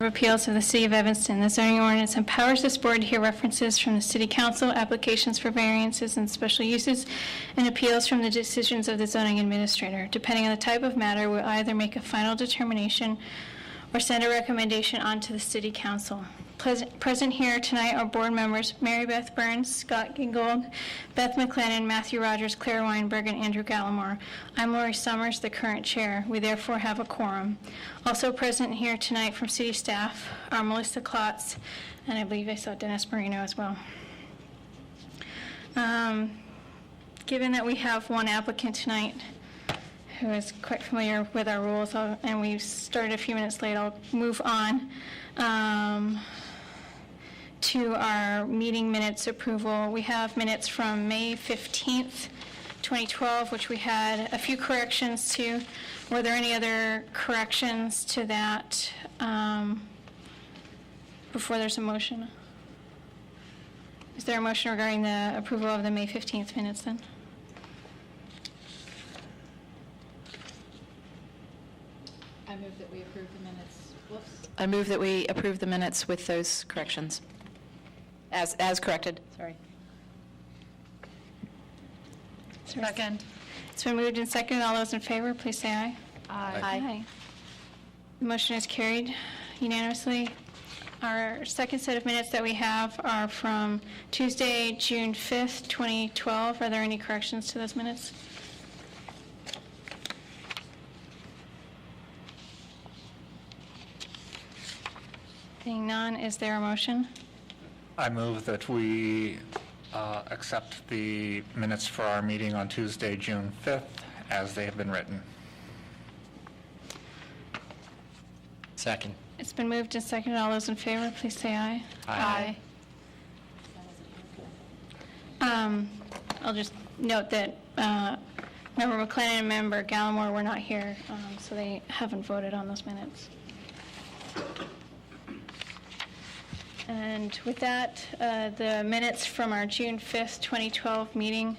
Appeals of the City of Evanston. The zoning ordinance empowers this board to hear references from the City Council, applications for variances and special uses, and appeals from the decisions of the zoning administrator. Depending on the type of matter, will either make a final determination or send a recommendation on to the City Council. Present here tonight are board members Mary Beth Burns, Scott Gingold, Beth McLennan, Matthew Rogers, Claire Weinberg, and Andrew Gallimore. I'm Lori Summers, the current chair. We therefore have a quorum. Also present here tonight from city staff are Melissa Klotz, and I believe I saw Dennis Marino as well. Given that we have one applicant tonight who is quite familiar with our rules, and we started a few minutes late, I'll move on to our meeting minutes approval. We have minutes from May 15th, 2012, which we had a few corrections to. Were there any other corrections to that before there's a motion? Is there a motion regarding the approval of the May 15th minutes then? I move that we approve the minutes. Whoops. I move that we approve the minutes with those corrections. As corrected, sorry. Second. It's been moved and seconded. All those in favor, please say aye. Aye. The motion is carried unanimously. Our second set of minutes that we have are from Tuesday, June 5th, 2012. Are there any corrections to those minutes? Seeing none, is there a motion? I move that we accept the minutes for our meeting on Tuesday, June 5th, as they have been written. Second. It's been moved and seconded. All those in favor, please say aye. Aye. I'll just note that Member McLennan and Member Gallimore were not here, so they haven't voted on those minutes. And with that, the minutes from our June 5th, 2012 meeting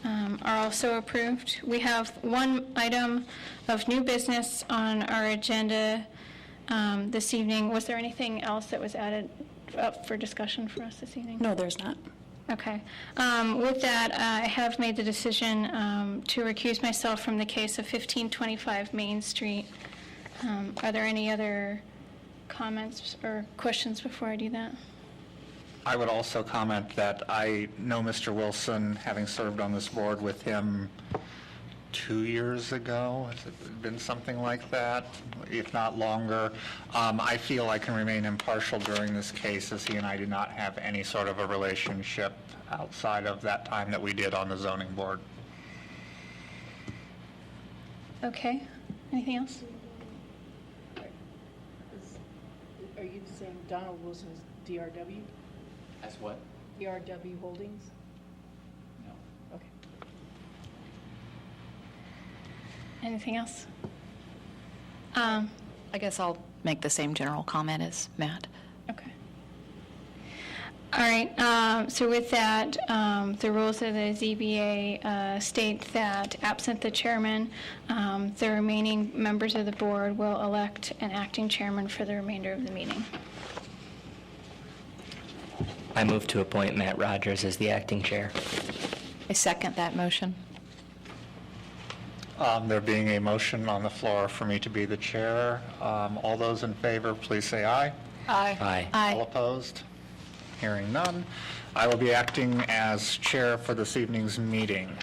are also approved. We have one item of new business on our agenda this evening. Was there anything else that was added up for discussion for us this evening? No, there's not. Okay. With that, I have made the decision to recuse myself from the case of 1525 Main Street. Are there any other comments or questions before I do that? I would also comment that I know Mr. Wilson, having served on this board with him 2 years ago. Has it been something like that, if not longer? I feel I can remain impartial during this case, as he and I did not have any sort of a relationship outside of that time that we did on the zoning board. Okay. Anything else? Are you saying Donald Wilson is DRW? As what? DRW Holdings? No. Okay. Anything else? I guess I'll make the same general comment as Matt. Okay. All right. So with that, the rules of the ZBA state that absent the chairman, the remaining members of the board will elect an acting chairman for the remainder of the meeting. I move to appoint Matt Rogers as the acting chair. I second that motion. There being a motion on the floor for me to be the chair, all those in favor, please say aye. Aye. All opposed? Hearing none. I will be acting as chair for this evening's meeting.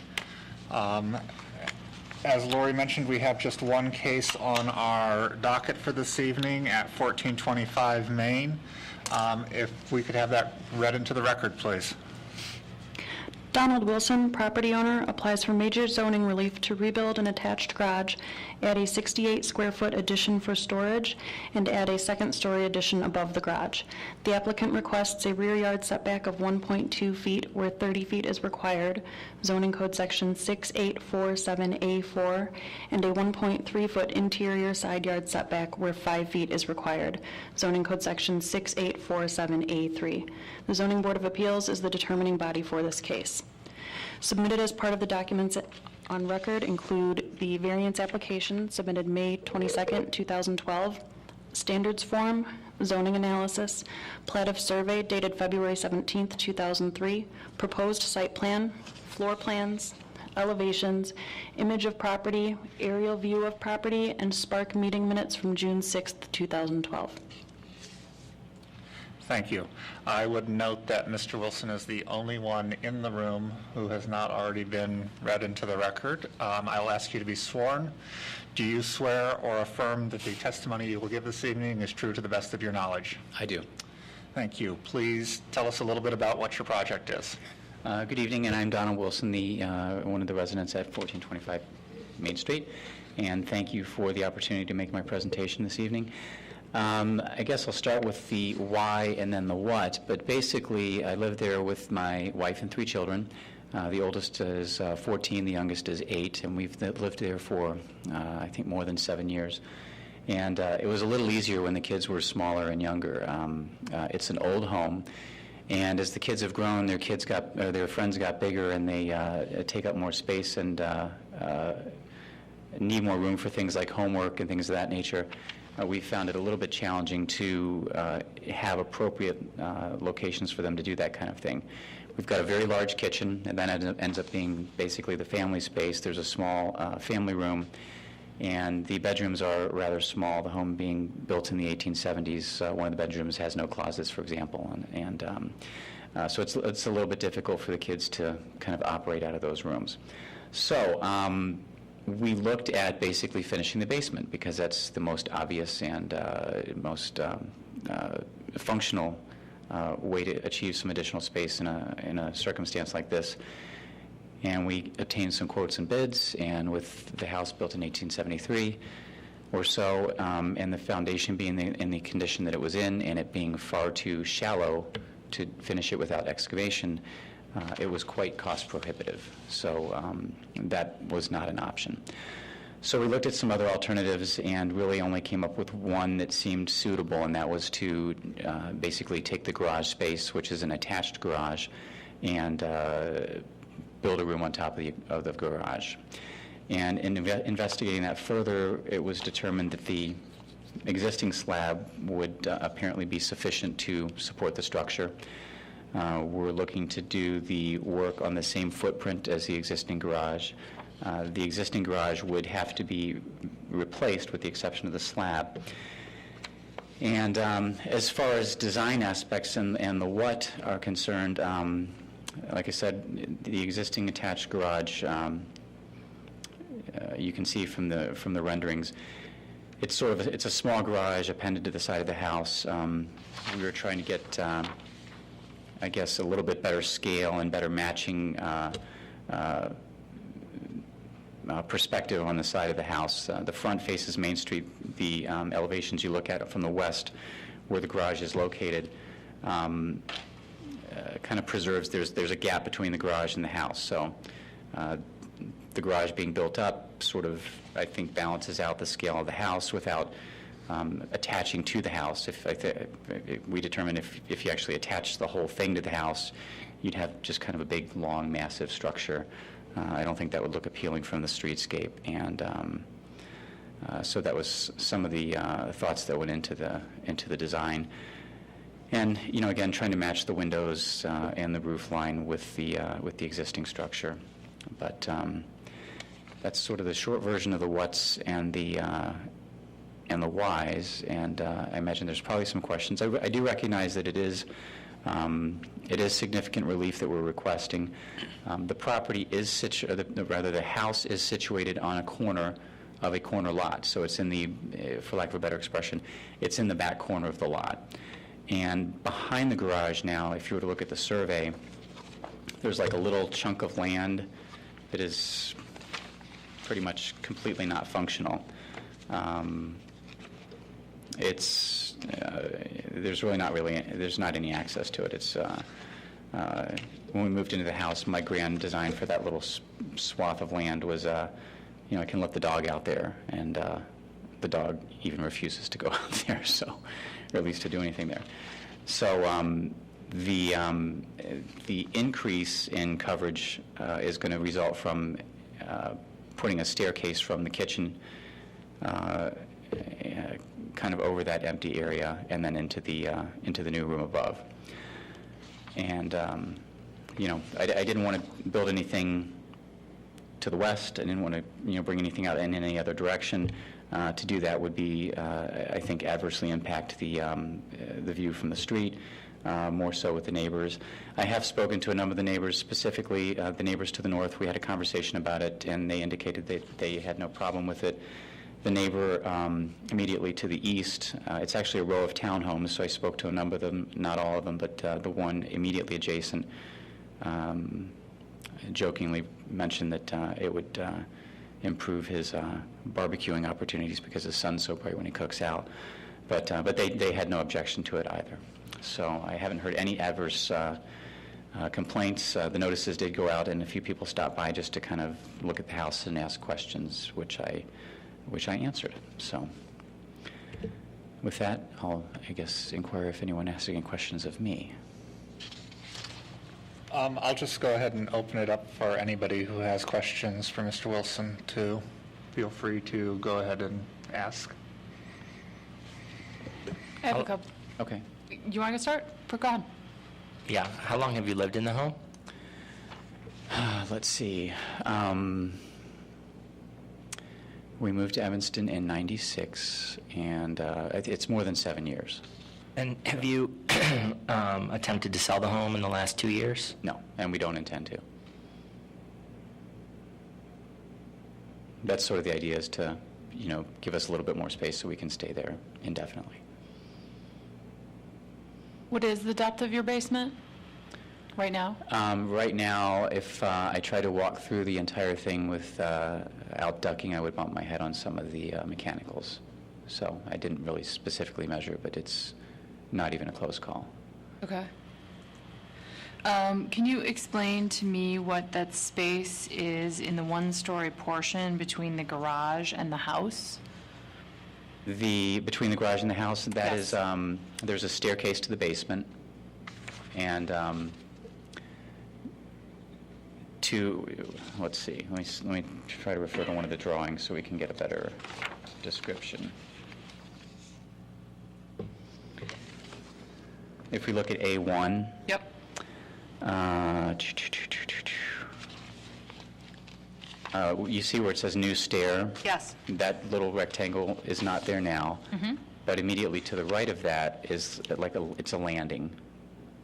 As Lori mentioned, we have just one case on our docket for this evening at 1425 Main. If we could have that read into the record, please. Donald Wilson, property owner, applies for major zoning relief to rebuild an attached garage, add a 68-square-foot addition for storage, and add a second-story addition above the garage. The applicant requests a rear yard setback of 1.2 feet where 30 feet is required, zoning code section 6847A4, and a 1.3-foot interior side yard setback where 5 feet is required, zoning code section 6847A3. The Zoning Board of Appeals is the determining body for this case. Submitted as part of the documents on record include the variance application submitted May 22nd, 2012, standards form, zoning analysis, plat of survey dated February 17th, 2003, proposed site plan, floor plans, elevations, image of property, aerial view of property, and Spark meeting minutes from June 6th, 2012. Thank you. I would note that Mr. Wilson is the only one in the room who has not already been read into the record. I'll ask you to be sworn. Do you swear or affirm that the testimony you will give this evening is true to the best of your knowledge? I do. Thank you. Please tell us a little bit about what your project is. Good evening, and I'm Donald Wilson, one of the residents at 1425 Main Street, and thank you for the opportunity to make my presentation this evening. I guess I'll start with the why and then the what, but basically I live there with my wife and 3 children. The oldest is 14, the youngest is 8, and we've lived there for, I think, more than 7 years. And it was a little easier when the kids were smaller and younger. It's an old home, and as the kids have grown, their friends got bigger, and they take up more space and need more room for things like homework and things of that nature. We found it a little bit challenging to have appropriate locations for them to do that kind of thing. We've got a very large kitchen, and that ends up being basically the family space. There's a small family room, and the bedrooms are rather small, the home being built in the 1870s. One of the bedrooms has no closets, for example, and so it's a little bit difficult for the kids to kind of operate out of those rooms. So we looked at basically finishing the basement because that's the most obvious and most functional way to achieve some additional space in a circumstance like this. And we obtained some quotes and bids, and with the house built in 1873 or so, and the foundation being in the condition that it was in, and it being far too shallow to finish it without excavation, it was quite cost prohibitive. So that was not an option. So we looked at some other alternatives and really only came up with one that seemed suitable, and that was to basically take the garage space, which is an attached garage, and build a room on top of the garage. And in investigating that further, it was determined that the existing slab would apparently be sufficient to support the structure. We're looking to do the work on the same footprint as the existing garage. The existing garage would have to be replaced with the exception of the slab. And as far as design aspects and the what are concerned, like I said, the existing attached garage, you can see from the renderings, it's a small garage appended to the side of the house. We were trying to get, I guess, a little bit better scale and better matching perspective on the side of the house. The front faces Main Street. The elevations you look at from the west, where the garage is located, kind of preserves, there's a gap between the garage and the house. So the garage being built up sort of, I think, balances out the scale of the house without attaching to the house. We determine if you actually attach the whole thing to the house, you'd have just kind of a big, long, massive structure. I don't think that would look appealing from the streetscape, and so that was some of the thoughts that went into the design. And again, trying to match the windows and the roof line with the existing structure. But that's sort of the short version of the whats and the whys. And I imagine there's probably some questions. I do recognize that it is significant relief that we're requesting. The property is the house is situated on a corner of a corner lot. So it's for lack of a better expression, it's in the back corner of the lot. And behind the garage now, if you were to look at the survey, there's like a little chunk of land that is pretty much completely not functional. There's not any access to it. It's when we moved into the house, my grand design for that little swath of land was, I can let the dog out there, and the dog even refuses to go out there, so, or at least to do anything there. So the increase in coverage is going to result from putting a staircase from the kitchen kind of over that empty area and then into the new room above. And, I didn't want to build anything to the west. I didn't want to, bring anything out in any other direction. To do that would be, I think, adversely impact the view from the street, more so with the neighbors. I have spoken to a number of the neighbors, specifically the neighbors to the north. We had a conversation about it, and they indicated that they had no problem with it. The neighbor immediately to the east, it's actually a row of townhomes, so I spoke to a number of them, not all of them, but the one immediately adjacent jokingly mentioned that it would improve his barbecuing opportunities because his son's so bright when he cooks out. But they had no objection to it either. So I haven't heard any adverse complaints. The notices did go out, and a few people stopped by just to kind of look at the house and ask questions, which I answered. So with that, I'll, I guess, inquire if anyone has any questions of me. I'll just go ahead and open it up for anybody who has questions for Mr. Wilson to feel free to go ahead and ask. I have a couple. Okay. You want to start? Go ahead. Yeah. How long have you lived in the home? Let's see. We moved to Evanston in '96, and it's more than 7 years. And have you attempted to sell the home in the last 2 years? No, and we don't intend to. That's sort of the idea, is to, give us a little bit more space so we can stay there indefinitely. What is the depth of your basement right now? Right now, if I try to walk through the entire thing without ducking, I would bump my head on some of the mechanicals. So I didn't really specifically measure, but it's not even a close call. Okay. Can you explain to me what that space is in the one-story portion between the garage and the house? Between the garage and the house, that Yes. is, there's a staircase to the basement, and let's see, let me try to refer to one of the drawings so we can get a better description. If we look at A1, Yep. You see where it says new stair? Yes. That little rectangle is not there now. Mm-hmm. But immediately to the right of that is it's a landing.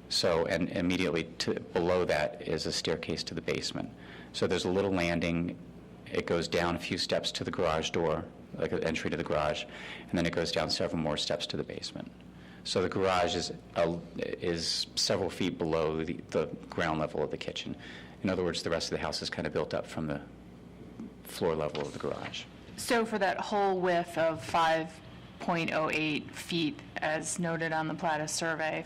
So, and immediately below that is a staircase to the basement. So there's a little landing. It goes down a few steps to the garage door, like an entry to the garage, and then it goes down several more steps to the basement. So the garage is several feet below the ground level of the kitchen. In other words, the rest of the house is kind of built up from the floor level of the garage. So for that whole width of 5.08 feet, as noted on the Plata survey,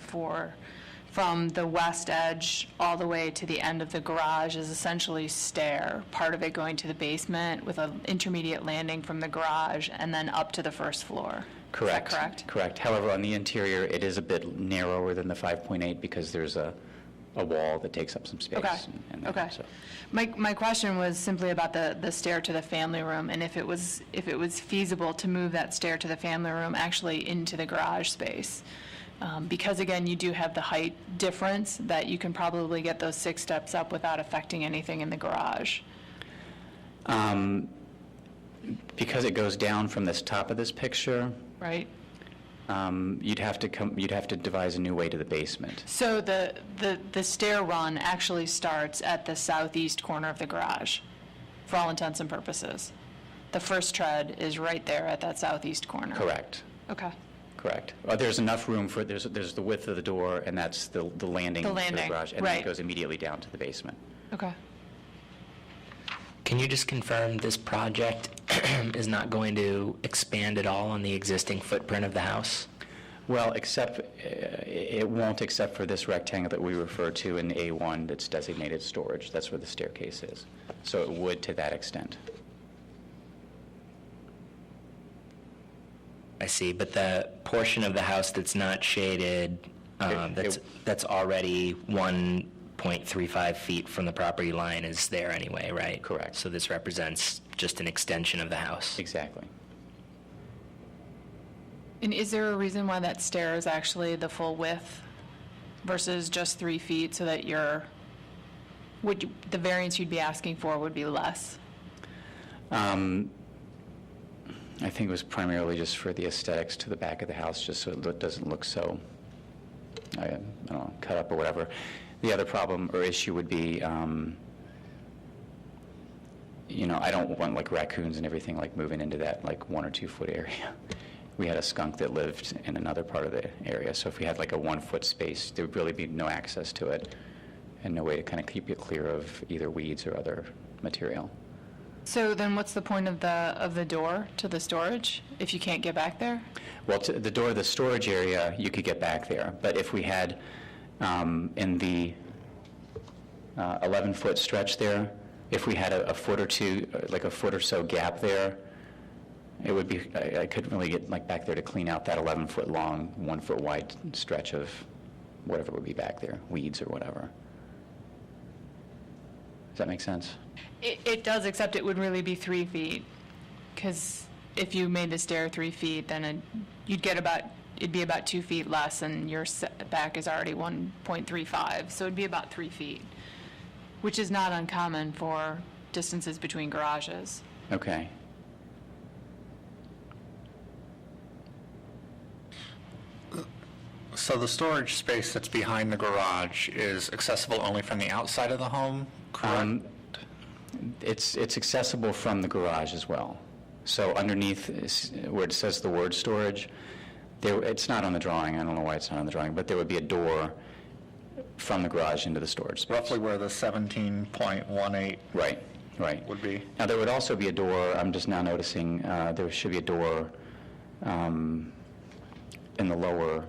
from the west edge all the way to the end of the garage is essentially stair, part of it going to the basement with an intermediate landing from the garage and then up to the first floor. Correct. Is that correct? Correct. However, on the interior, it is a bit narrower than the 5.8 because there's a wall that takes up some space. Okay. Okay. So. My question was simply about the stair to the family room, and if it was feasible to move that stair to the family room actually into the garage space. Because again, you do have the height difference that you can probably get those 6 steps up without affecting anything in the garage. Because it goes down from this top of this picture, Right? you'd have to devise a new way to the basement. So the stair run actually starts at the southeast corner of the garage, for all intents and purposes. The first tread is right there at that southeast corner. Correct. Okay. Correct. There's enough room for, there's the width of the door, and that's the landing The for the landing, garage, and then right. it goes immediately down to the basement. Okay. Can you just confirm this project is not going to expand at all on the existing footprint of the house? Well, it won't, except for this rectangle that we refer to in A1 that's designated storage. That's where the staircase is. So it would to that extent. I see, but the portion of the house that's not shaded, that's already 1.35 feet from the property line is there anyway, right? Correct. So this represents just an extension of the house. Exactly. And is there a reason why that stair is actually the full width versus just 3 feet, so that the variance you'd be asking for would be less? I think it was primarily just for the aesthetics to the back of the house, just so it doesn't look so, I don't know, cut up or whatever. The other problem or issue would be, I don't want like raccoons and everything like moving into that like 1 or 2 foot area. We had a skunk that lived in another part of the area, so if we had like a 1 foot space, there would really be no access to it and no way to kind of keep it clear of either weeds or other material. So then what's the point of the door to the storage if you can't get back there? Well, to the door of the storage area, you could get back there, but if we had in the 11-foot stretch there, if we had a foot or two, like a foot or so gap there, it would be, I couldn't really get like back there to clean out that 11-foot long, 1 foot wide stretch of whatever would be back there, weeds or whatever. Does that make sense? It does, except it would really be 3 feet, because if you made the stair 3 feet, then it'd be about 2 feet less, and your setback is already 1.35, so it'd be about 3 feet, which is not uncommon for distances between garages. Okay. So the storage space that's behind the garage is accessible only from the outside of the home, correct? It's accessible from the garage as well. So underneath where it says the word storage, it's not on the drawing. I don't know why it's not on the drawing, but there would be a door from the garage into the storage space. Roughly where the 17.18 Right. would be. Now, there would also be a door, I'm just now noticing, there should be a door in the lower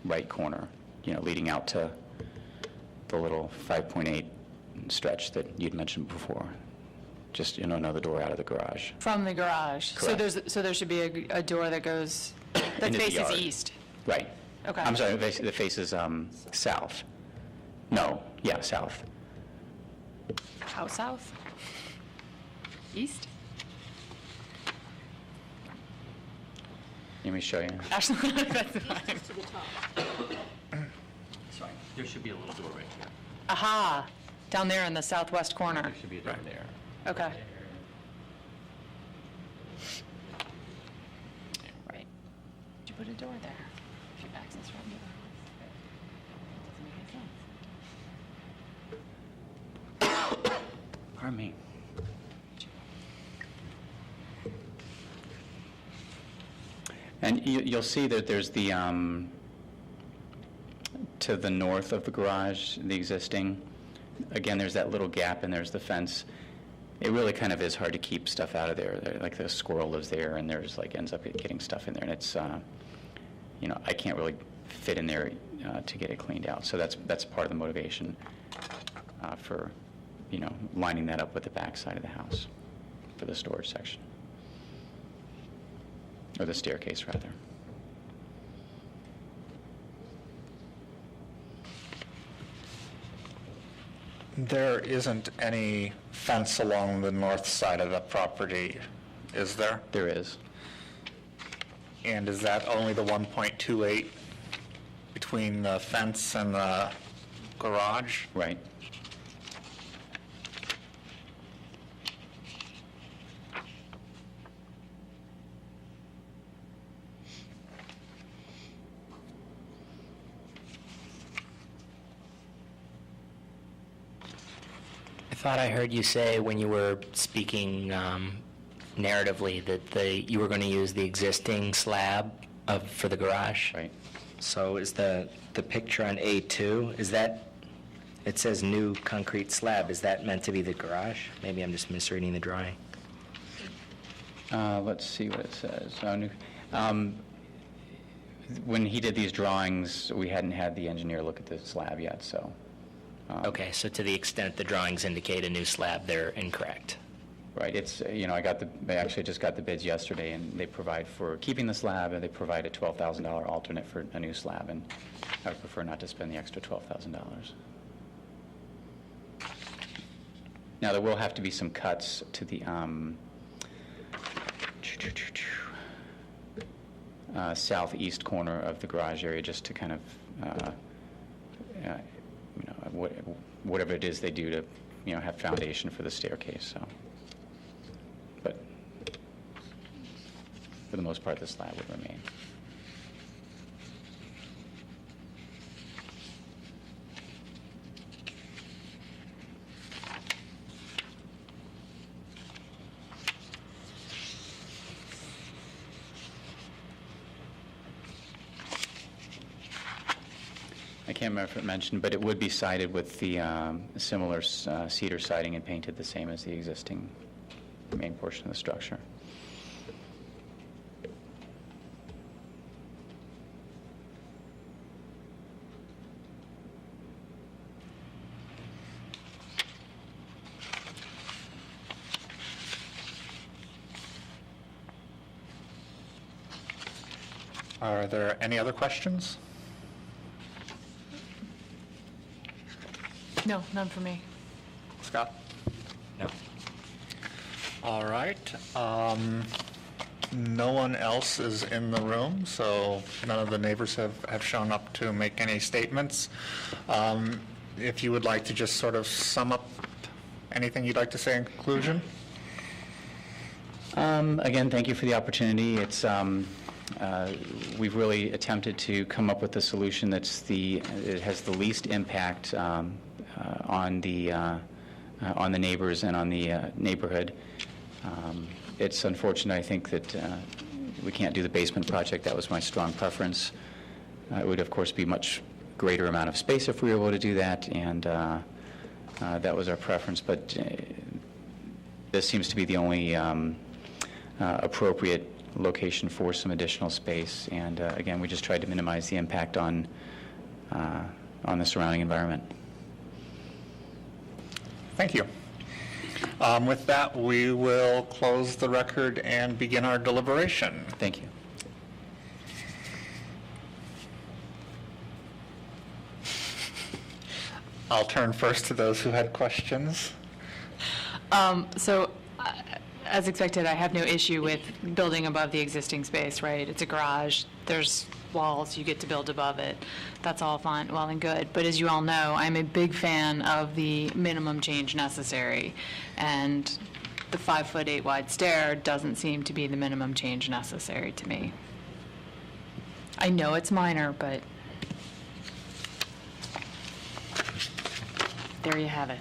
right corner, leading out to the little 5.8 stretch that you'd mentioned before. Just, another door out of the garage. From the garage. Correct. So there should be a door that Into the faces yard. east. Right. Okay. I'm sorry, that faces south. No, yeah, south. How south? East? Let me show you. Actually, that's fine. To the top. Sorry, there should be a little door right here. Aha, down there in the southwest corner. There should be a door there. Okay. Right. Did you put a door there? If you access from the doesn't make any sense. Pardon me. And you'll see that there's the, to the north of the garage, the existing, again, there's that little gap and there's the fence. It really kind of is hard to keep stuff out of there. Like the squirrel lives there and there's like, ends up getting stuff in there, and it's, I can't really fit in there to get it cleaned out. So that's part of the motivation for, lining that up with the back side of the house for the storage section. Or the staircase, rather. There isn't any fence along the north side of the property, is there? There is. And is that only the 1.28 between the fence and the garage? Right. I thought I heard you say when you were speaking narratively that you were going to use the existing slab for the garage? Right. So is the picture on A2, is that, it says new concrete slab, is that meant to be the garage? Maybe I'm just misreading the drawing. Let's see what it says. When he did these drawings, we hadn't had the engineer look at the slab yet, so. Okay, so to the extent the drawings indicate a new slab, they're incorrect. Right, it's, I actually just got the bids yesterday, and they provide for keeping the slab, and they provide a $12,000 alternate for a new slab, and I would prefer not to spend the extra $12,000. Now, there will have to be some cuts to the, southeast corner of the garage area, just to kind of, whatever it is they do to, have foundation for the staircase, so. But for the most part, the slab would remain. I can't remember if it mentioned, but it would be sided with the similar cedar siding and painted the same as the existing main portion of the structure. Are there any other questions? No, none for me. Scott? No. All right. No one else is in the room, so none of the neighbors have shown up to make any statements. If you would like to just sort of sum up anything you'd like to say in conclusion? Again, thank you for the opportunity. It's we've really attempted to come up with a solution it has the least impact on the neighbors and on the neighborhood. It's unfortunate, I think, that we can't do the basement project. That was my strong preference. It would, of course, be much greater amount of space if we were able to do that, and that was our preference. But this seems to be the only appropriate location for some additional space. And again, we just tried to minimize the impact on the surrounding environment. Thank you. With that, we will close the record and begin our deliberation. Thank you. I'll turn first to those who had questions. As expected, I have no issue with building above the existing space, right? It's a garage, there's walls, you get to build above it. That's all fine, well and good. But as you all know, I'm a big fan of the minimum change necessary. And the 5'8" wide stair doesn't seem to be the minimum change necessary to me. I know it's minor, but there you have it.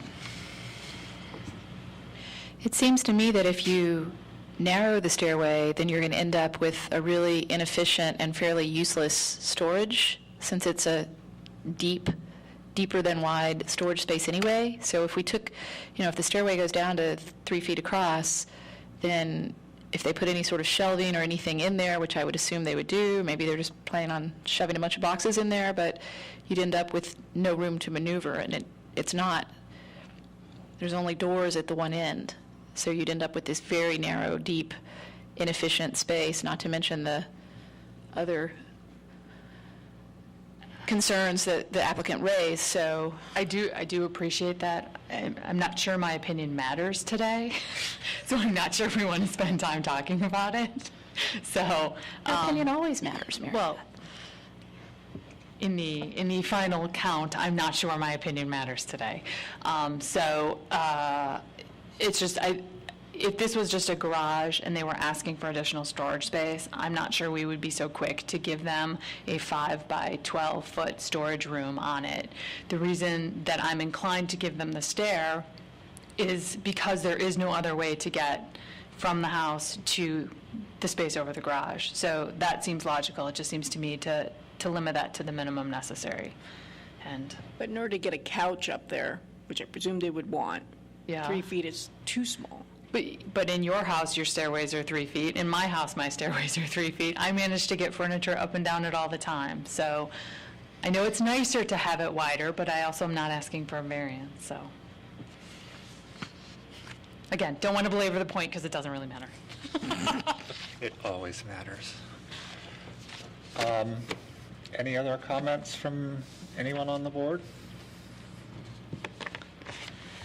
It seems to me that if you narrow the stairway, then you're going to end up with a really inefficient and fairly useless storage, since it's a deeper than wide storage space anyway. So if we took, if the stairway goes down to 3 feet across, then if they put any sort of shelving or anything in there, which I would assume they would do, maybe they're just planning on shoving a bunch of boxes in there, but you'd end up with no room to maneuver, and it's not. There's only doors at the one end. So you'd end up with this very narrow, deep, inefficient space, not to mention the other concerns that the applicant raised. So I do appreciate that. I'm not sure my opinion matters today, so I'm not sure if we want to spend time talking about it. So your opinion always matters, Mary. well, in the final count, I'm not sure my opinion matters today. It's just, if this was just a garage and they were asking for additional storage space, I'm not sure we would be so quick to give them a 5 by 12 foot storage room on it. The reason that I'm inclined to give them the stair is because there is no other way to get from the house to the space over the garage. So that seems logical. It just seems to me to limit that to the minimum necessary. And But in order to get a couch up there, which I presume they would want, yeah. 3 feet is too small. But in your house, your stairways are 3 feet. In my house, my stairways are 3 feet. I manage to get furniture up and down it all the time. So I know it's nicer to have it wider, but I also am not asking for a variance, so. Again, don't want to belabor the point because it doesn't really matter. It always matters. Any other comments from anyone on the board?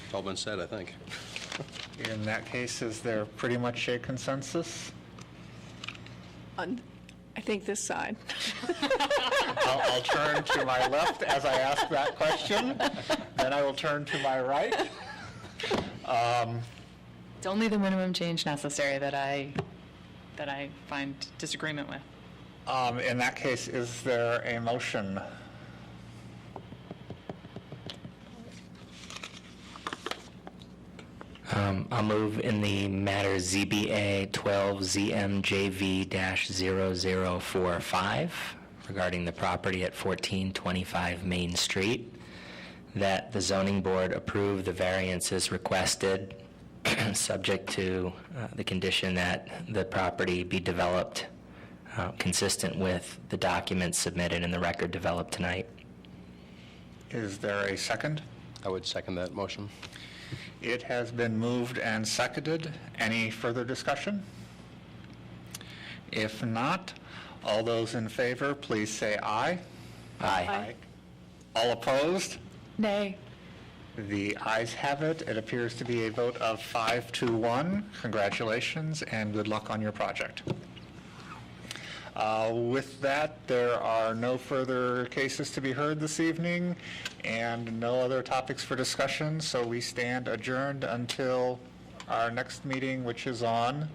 It's all been said, I think. In that case, is there pretty much a consensus? I think this side. I'll turn to my left as I ask that question, then I will turn to my right. It's only the minimum change necessary that I find disagreement with. In that case, is there a motion? I'll move in the matter ZBA 12ZMJV-0045 regarding the property at 1425 Main Street, that the zoning board approve the variances requested, subject to the condition that the property be developed consistent with the documents submitted in the record developed tonight. Is there a second? I would second that motion. It has been moved and seconded. Any further discussion? If not, all those in favor, please say aye. Aye. All opposed? Nay. The ayes have it. It appears to be a vote of 5-1. Congratulations and good luck on your project. With that, there are no further cases to be heard this evening and no other topics for discussion, so we stand adjourned until our next meeting, which is on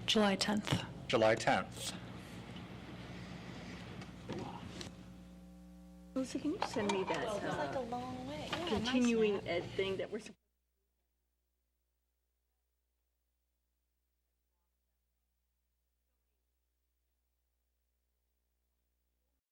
July 10th. July 10th. Melissa, can you send me that continuing ed thing that we're supposed